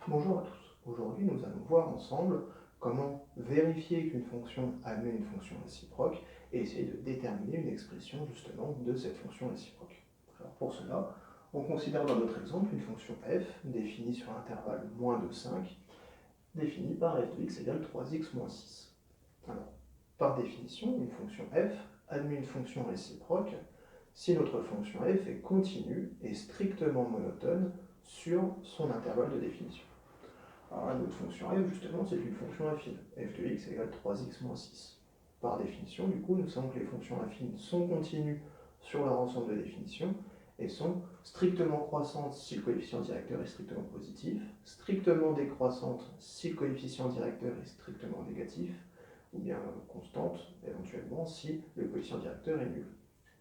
Bonjour à tous. Aujourd'hui, nous allons voir ensemble comment vérifier qu'une fonction admet une fonction réciproque et essayer de déterminer une expression justement de cette fonction réciproque. Alors pour cela, on considère dans notre exemple une fonction f définie sur l'intervalle moins de 5, définie par f de x égale 3x moins 6. Alors, par définition, une fonction f admet une fonction réciproque si notre fonction f est continue et strictement monotone sur son intervalle de définition. Alors là, notre fonction f, justement, c'est une fonction affine. F de x égale 3x moins 6. Par définition, du coup, nous savons que les fonctions affines sont continues sur leur ensemble de définition et sont strictement croissantes si le coefficient directeur est strictement positif, strictement décroissantes si le coefficient directeur est strictement négatif, ou bien constante, éventuellement, si le coefficient directeur est nul.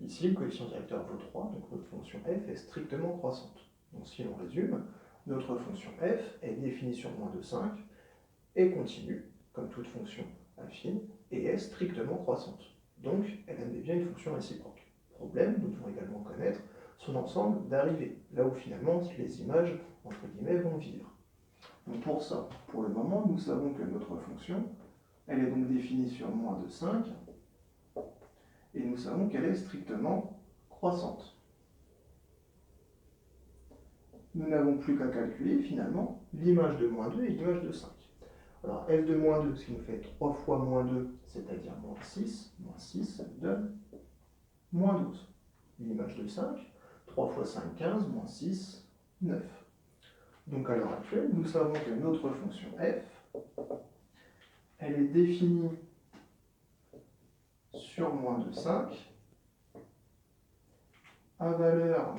Ici, le coefficient directeur vaut 3, donc notre fonction f est strictement croissante. Donc si l'on résume, notre fonction f est définie sur moins de 5, est continue, comme toute fonction affine, et est strictement croissante. Donc, elle admet bien une fonction réciproque. Problème, nous devons également connaître son ensemble d'arrivées, là où finalement les images, entre guillemets, vont vivre. Donc pour ça, pour le moment, nous savons que notre fonction, elle est donc définie sur moins de 5, et nous savons qu'elle est strictement croissante. Nous n'avons plus qu'à calculer finalement l'image de moins 2 et l'image de 5. Alors f de moins 2, ce qui nous fait 3 fois moins 2, c'est-à-dire moins 6 ça nous donne moins 12. L'image de 5, 3 fois 5, 15, moins 6, 9. Donc à l'heure actuelle, nous savons que notre fonction f, elle est définie sur moins de 5 à valeur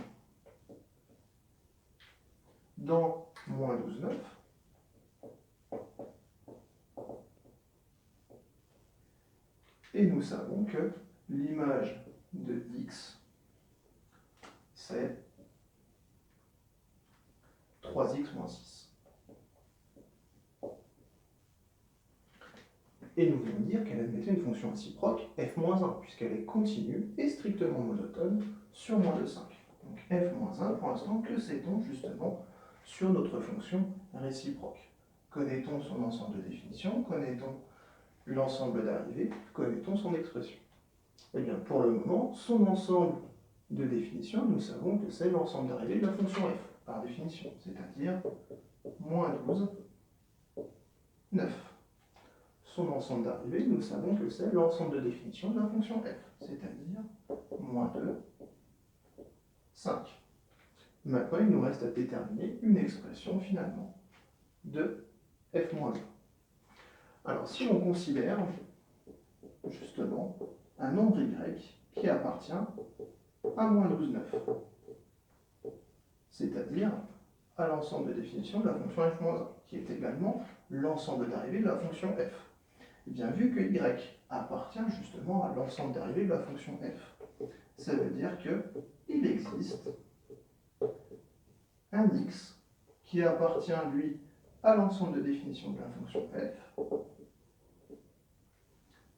dans moins 12, 9. Et nous savons que l'image de x, c'est 3x moins 6. Et nous venons de dire qu'elle admettait une fonction réciproque f-1, puisqu'elle est continue et strictement monotone sur moins de 5. Donc f-1, pour l'instant, que sait-on justement sur notre fonction réciproque? Connaît-on son ensemble de définition? Connaît-on l'ensemble d'arrivées? Connaît-on son expression? Eh bien, pour le moment, son ensemble de définition, nous savons que c'est l'ensemble d'arrivées de la fonction f, par définition, c'est-à-dire moins 12, 9. Son ensemble d'arrivées, nous savons que c'est l'ensemble de définition de la fonction f, c'est-à-dire moins 2, 5. Maintenant, il nous reste à déterminer une expression finalement de f-1. Alors, si on considère justement un nombre y qui appartient à moins 12, 9, c'est-à-dire à l'ensemble de définition de la fonction f-1, qui est également l'ensemble d'arrivées de la fonction f. Et bien, vu que y appartient justement à l'ensemble d'arrivées de la fonction f, ça veut dire qu'il existe un x qui appartient, lui, à l'ensemble de définition de la fonction f,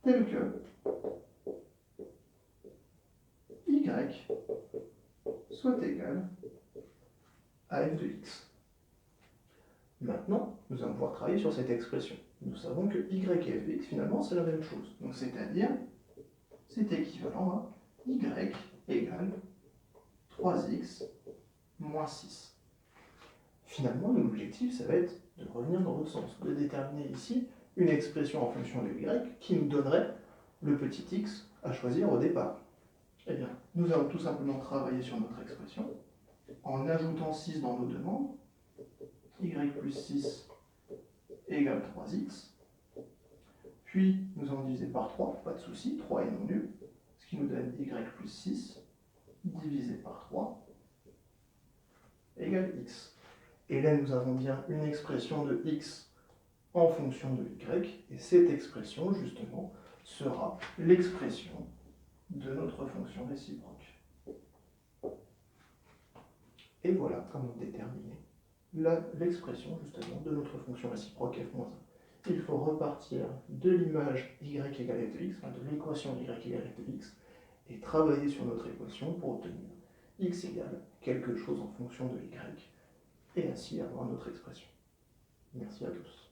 tel que y soit égal à f de x. Maintenant, nous allons pouvoir travailler sur cette expression. Nous savons que y et f de x, finalement, c'est la même chose. Donc, c'est-à-dire, c'est équivalent à y égale 3x moins 6. Finalement, l'objectif, ça va être de revenir dans l'autre sens, de déterminer ici une expression en fonction de y qui nous donnerait le petit x à choisir au départ. Eh bien, nous allons tout simplement travailler sur notre expression en ajoutant 6 dans nos demandes. Y plus 6 égale 3x. Puis, nous allons diviser par 3, pas de souci, 3 est non nul, ce qui nous donne y plus 6 divisé par 3 égale x. Et là, nous avons bien une expression de x en fonction de y, et cette expression, justement, sera l'expression de notre fonction réciproque. Et voilà comment déterminer l'expression, justement, de notre fonction réciproque f-1. Il faut repartir de l'image y égale f de x, enfin de l'équation y égale f de x, et travailler sur notre équation pour obtenir x égale quelque chose en fonction de y, et ainsi avoir notre expression. Merci à tous.